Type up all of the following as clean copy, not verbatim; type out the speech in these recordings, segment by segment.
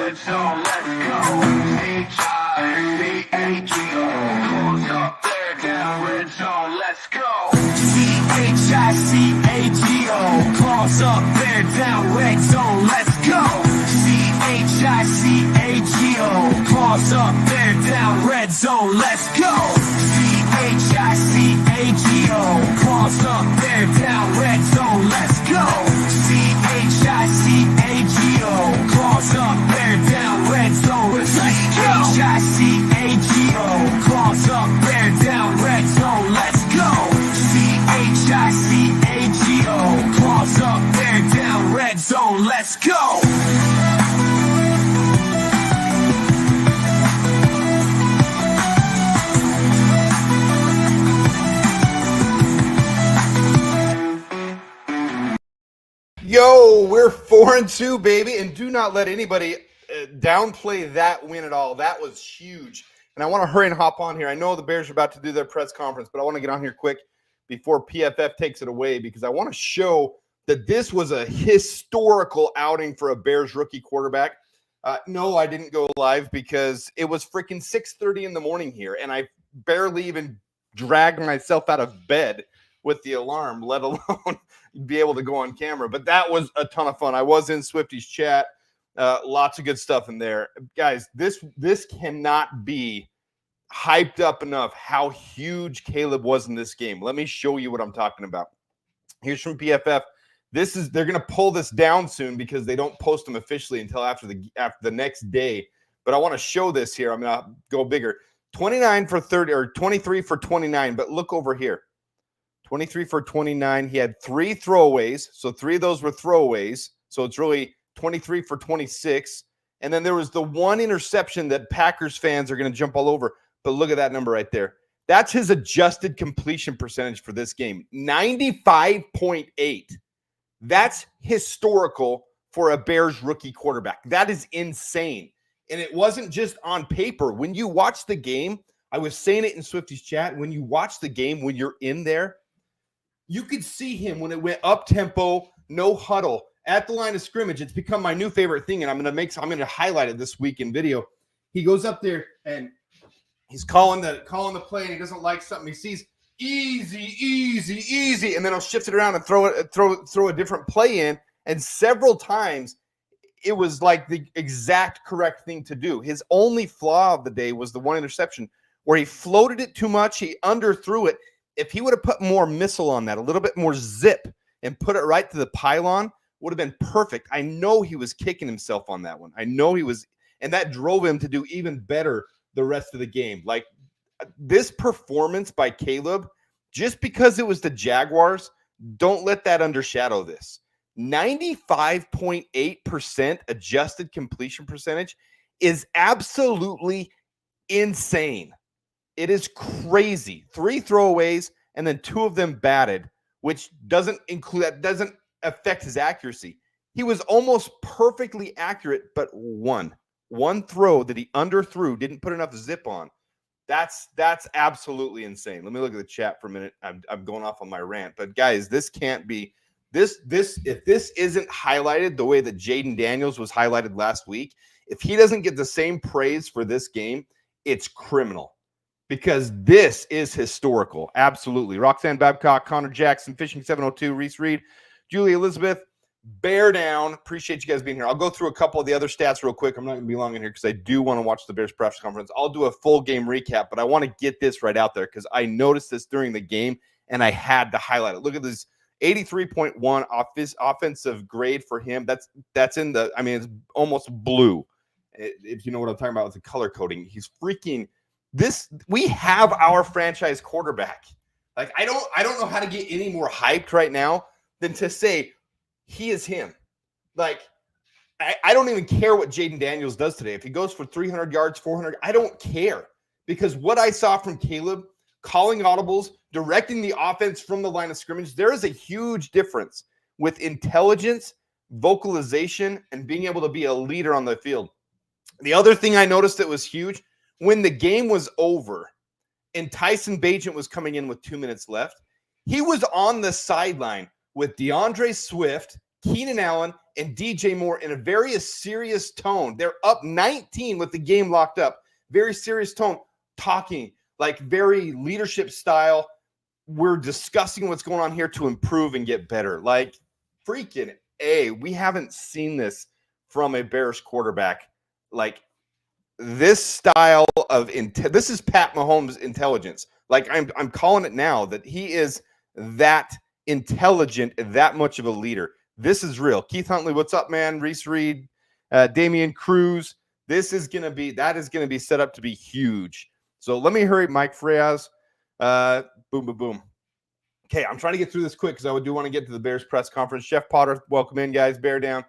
red zone, let's go. Chicago, close up, bear down, red zone, let's go. Chicago, close up, bear down, red zone, let's go. Chicago, close up, bear down, red zone, let's go. Chicago, close up, bear down, red zone, let's go. Chicago, close up, bear down, red zone, let's go. Chicago, close up, bear down, red zone, let's go. Chicago, close up, bear down, red zone, let's go. Yo, we're 4-2, baby, and do not let anybody downplay that win at all. That was huge, and I want to hurry and hop on here. I know the Bears are about to do their press conference, but I want to get on here quick before PFF takes it away because I want to show that this was a historical outing for a Bears rookie quarterback. No, I didn't go live because it was freaking 6:30 in the morning here, and I barely even dragged myself out of bed with the alarm, let alone be able to go on camera. But that was a ton of fun. I was in Swifty's chat. Lots of good stuff in there. Guys, this cannot be hyped up enough how huge Caleb was in this game. Let me show you what I'm talking about. Here's from PFF. They're going to pull this down soon because they don't post them officially until after the next day. But I want to show this here. I'm going to go bigger. 29 for 30 or 23 for 29. But look over here. 23 for 29. He had 3 throwaways. So 3 of those were throwaways. So it's really 23 for 26. And then there was the one interception that Packers fans are going to jump all over. But look at that number right there. That's his adjusted completion percentage for this game. 95.8. That's historical for a Bears rookie quarterback. That is insane. And it wasn't just on paper. When you watch the game, I was saying it in Swifty's chat, when you watch the game, when you're in there, you could see him when it went up tempo, no huddle at the line of scrimmage. It's become my new favorite thing, and I'm going to highlight it this week in video. He goes up there and he's calling the play, and he doesn't like something. He sees easy, and then he'll shift it around and throw a different play in. And several times, it was like the exact correct thing to do. His only flaw of the day was the one interception where he floated it too much. He underthrew it. If he would have put more missile on that, a little bit more zip, and put it right to the pylon, would have been perfect. I know he was kicking himself on that one. I know he was, and that drove him to do even better the rest of the game. Like, this performance by Caleb, just because it was the Jaguars, don't let that undershadow this. 95.8% adjusted completion percentage is absolutely insane. It is crazy. 3 throwaways and then 2 of them batted, which doesn't affect his accuracy. He was almost perfectly accurate, but one throw that he underthrew, didn't put enough zip on. That's absolutely insane. Let me look at the chat for a minute. I'm going off on my rant, but guys, this can't be this. If this isn't highlighted the way that Jaden Daniels was highlighted last week, if he doesn't get the same praise for this game, it's criminal. Because this is historical. Absolutely. Roxanne Babcock, Connor Jackson, Fishing 702, Reese Reed, Julie Elizabeth, bear down. Appreciate you guys being here. I'll go through a couple of the other stats real quick. I'm not going to be long in here because I do want to watch the Bears press conference. I'll do a full game recap, but I want to get this right out there because I noticed this during the game and I had to highlight it. Look at this 83.1 offensive grade for him. That's in the, I mean, it's almost blue. If you know what I'm talking about with the color coding. He's freaking this. We have our franchise quarterback. Like, I don't know how to get any more hyped right now than to say he is him. Like, I don't even care what Jaden Daniels does today. If he goes for 300 yards, 400, I don't care. Because what I saw from Caleb, calling audibles, directing the offense from the line of scrimmage, there is a huge difference with intelligence, vocalization, and being able to be a leader on the field. The other thing I noticed that was huge, when the game was over and Tyson Bagent was coming in with 2 minutes left, he was on the sideline with DeAndre Swift Keenan Allen and DJ Moore in a very serious tone. They're up 19 with the game locked up. Very serious tone, talking like very leadership style. We're discussing what's going on here to improve and get better. Like freaking A, we haven't seen this from a Bears quarterback. Like this style of this is Pat Mahomes' intelligence. Like I'm calling it now that he is that intelligent, that much of a leader. This is real. Keith Huntley, what's up, man? Reese Reed, Damian Cruz. That is going to be set up to be huge. So let me hurry. Mike Frias. Boom, boom, boom. Okay, I'm trying to get through this quick because I do want to get to the Bears press conference. Jeff Potter, welcome in, guys. Bear down.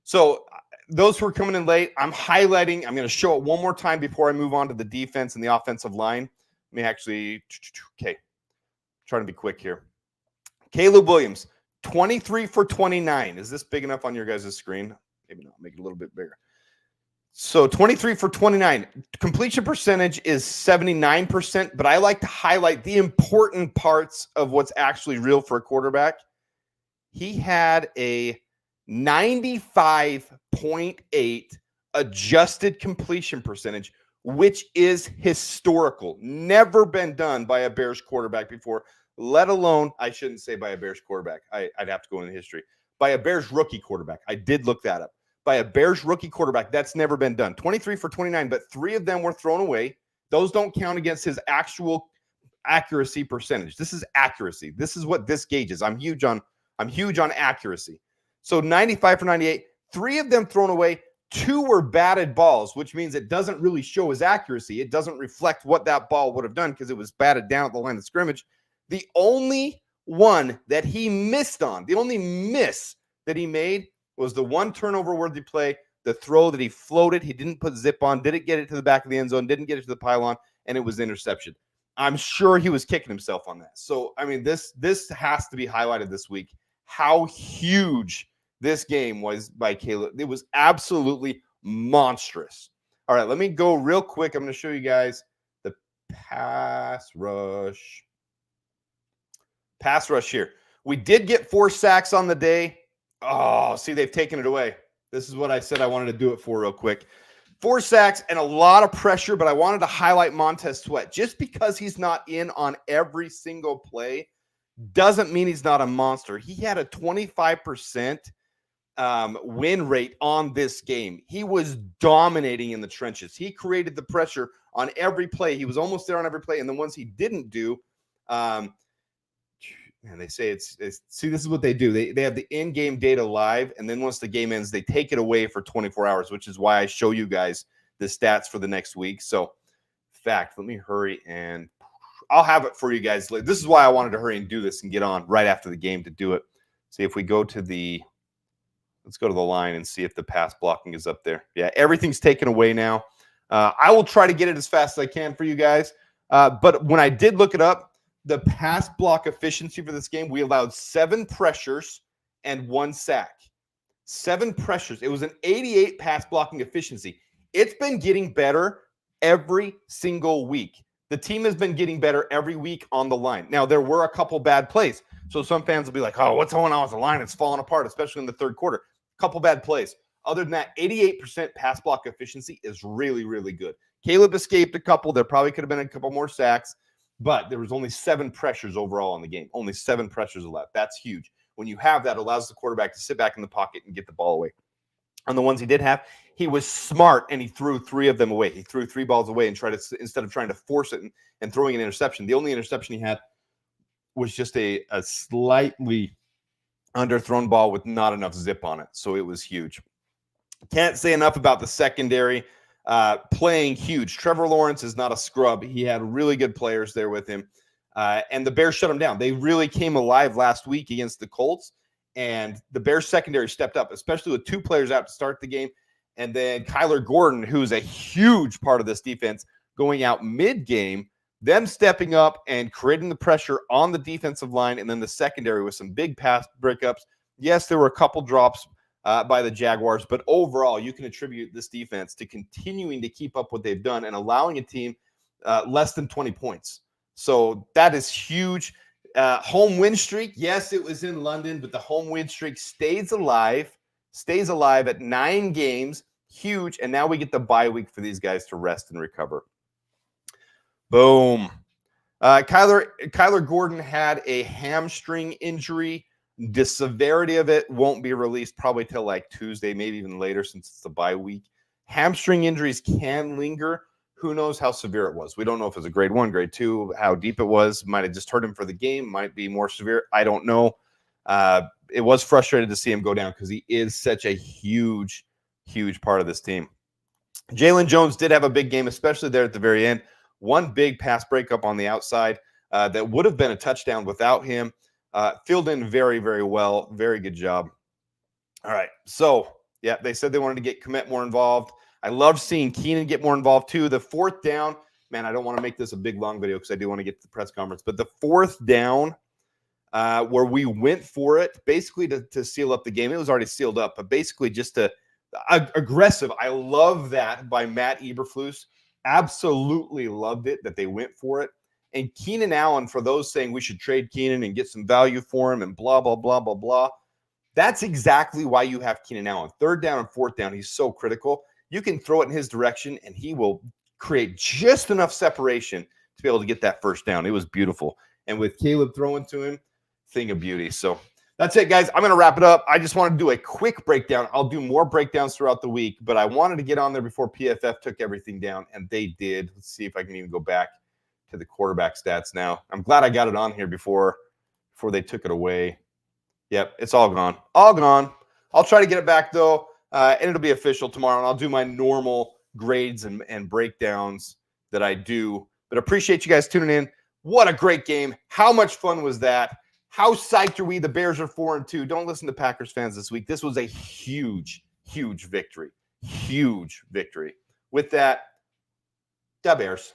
So those who are coming in late, I'm highlighting. I'm going to show it one more time before I move on to the defense and the offensive line. Let me actually, okay, trying to be quick here. Caleb Williams, 23 for 29. Is this big enough on your guys' screen? Maybe not. Make it a little bit bigger. So 23 for 29. Completion percentage is 79%, but I like to highlight the important parts of what's actually real for a quarterback. He had a 95.8 adjusted completion percentage, which is historical. Never been done by a Bears quarterback before, let alone, I shouldn't say by a Bears quarterback. I'd have to go into history. By a Bears rookie quarterback. I did look that up. By a Bears rookie quarterback, that's never been done. 23 for 29, but 3 of them were thrown away. Those don't count against his actual accuracy percentage. This is accuracy. This is what this gauges. I'm huge on accuracy. So 95 for 98, 3 of them thrown away, 2 were batted balls, which means it doesn't really show his accuracy. It doesn't reflect what that ball would have done because it was batted down at the line of scrimmage. The only one that he missed on, the only miss that he made was the one turnover-worthy play, the throw that he floated. He didn't put zip on, didn't get it to the back of the end zone, didn't get it to the pylon, and it was interception. I'm sure he was kicking himself on that. So, I mean, this has to be highlighted this week, how huge this game was by Caleb. It was absolutely monstrous. All right, let me go real quick. I'm going to show you guys the pass rush. Pass rush here. We did get 4 sacks on the day. Oh, see, they've taken it away. This is what I said I wanted to do it for real quick. 4 sacks and a lot of pressure, but I wanted to highlight Montez Sweat. Just because he's not in on every single play doesn't mean he's not a monster. He had a 25% win rate on this game. He was dominating in the trenches. He created the pressure on every play. He was almost there on every play, and the ones he didn't do, and they say see, this is what they do. They have the in-game data live, and then once the game ends, they take it away for 24 hours, which is why I show you guys the stats for the next week. So, in fact, let me hurry, and I'll have it for you guys. This is why I wanted to hurry and do this and get on right after the game to do it. See if we go to let's go to the line and see if the pass blocking is up there. Yeah, everything's taken away now. I will try to get it as fast as I can for you guys. But when I did look it up, the pass block efficiency for this game, we allowed 7 pressures and 1 sack. 7 pressures. It was an 88 pass blocking efficiency. It's been getting better every single week. The team has been getting better every week on the line. Now, there were a couple bad plays. So some fans will be like, oh, what's going on with the line? It's falling apart, especially in the third quarter. A couple bad plays. Other than that, 88% pass block efficiency is really, really good. Caleb escaped a couple. There probably could have been a couple more sacks. But there was only 7 pressures overall in the game. Only 7 pressures allowed. That's huge. When you have that, it allows the quarterback to sit back in the pocket and get the ball away. On the ones he did have, he was smart, and he threw 3 of them away. He threw 3 balls away and instead of trying to force it and throwing an interception. The only interception he had was just a slightly underthrown ball with not enough zip on it. So it was huge. Can't say enough about the secondary. Playing huge. Trevor Lawrence is not a scrub. He had really good players there with him. And the Bears shut him down. They really came alive last week against the Colts. And the Bears secondary stepped up, especially with 2 players out to start the game. And then Kyler Gordon, who's a huge part of this defense, going out mid-game, them stepping up and creating the pressure on the defensive line. And then the secondary with some big pass breakups. Yes, there were a couple drops by the Jaguars, but overall, you can attribute this defense to continuing to keep up what they've done and allowing a team less than 20 points. So that is huge. Home win streak. Yes, it was in London, but the home win streak stays alive at 9 games. Huge. And now we get the bye week for these guys to rest and recover. Boom. Kyler Gordon had a hamstring injury. The severity of it won't be released probably till like Tuesday, maybe even later since it's the bye week. Hamstring injuries can linger. Who knows how severe it was? We don't know if it was a grade 1, grade 2, how deep it was. Might have just hurt him for the game. Might be more severe. I don't know. It was frustrating to see him go down because he is such a huge, huge part of this team. Jalen Jones did have a big game, especially there at the very end. One big pass breakup on the outside that would have been a touchdown without him. Filled in very, very well. Very good job. All right. So, yeah, they said they wanted to get Kmet more involved. I love seeing Keenan get more involved too. The 4th down, man, I don't want to make this a big long video because I do want to get to the press conference. But the 4th down where we went for it basically to seal up the game. It was already sealed up, but basically just to aggressive. I love that by Matt Eberflus. Absolutely loved it that they went for it. And Keenan Allen, for those saying we should trade Keenan and get some value for him and blah, blah, blah, blah, blah. That's exactly why you have Keenan Allen. 3rd down and 4th down, he's so critical. You can throw it in his direction, and he will create just enough separation to be able to get that 1st down. It was beautiful. And with Caleb throwing to him, thing of beauty. So that's it, guys. I'm going to wrap it up. I just wanted to do a quick breakdown. I'll do more breakdowns throughout the week, but I wanted to get on there before PFF took everything down, and they did. Let's see if I can even go back to the quarterback stats now. I'm glad I got it on here before they took it away. Yep, it's all gone. All gone. I'll try to get it back, though. And it'll be official tomorrow, and I'll do my normal grades and breakdowns that I do. But appreciate you guys tuning in. What a great game. How much fun was that? How psyched are we? The Bears are 4-2. Don't listen to Packers fans this week. This was a huge, huge victory. Huge victory. With that, dabears.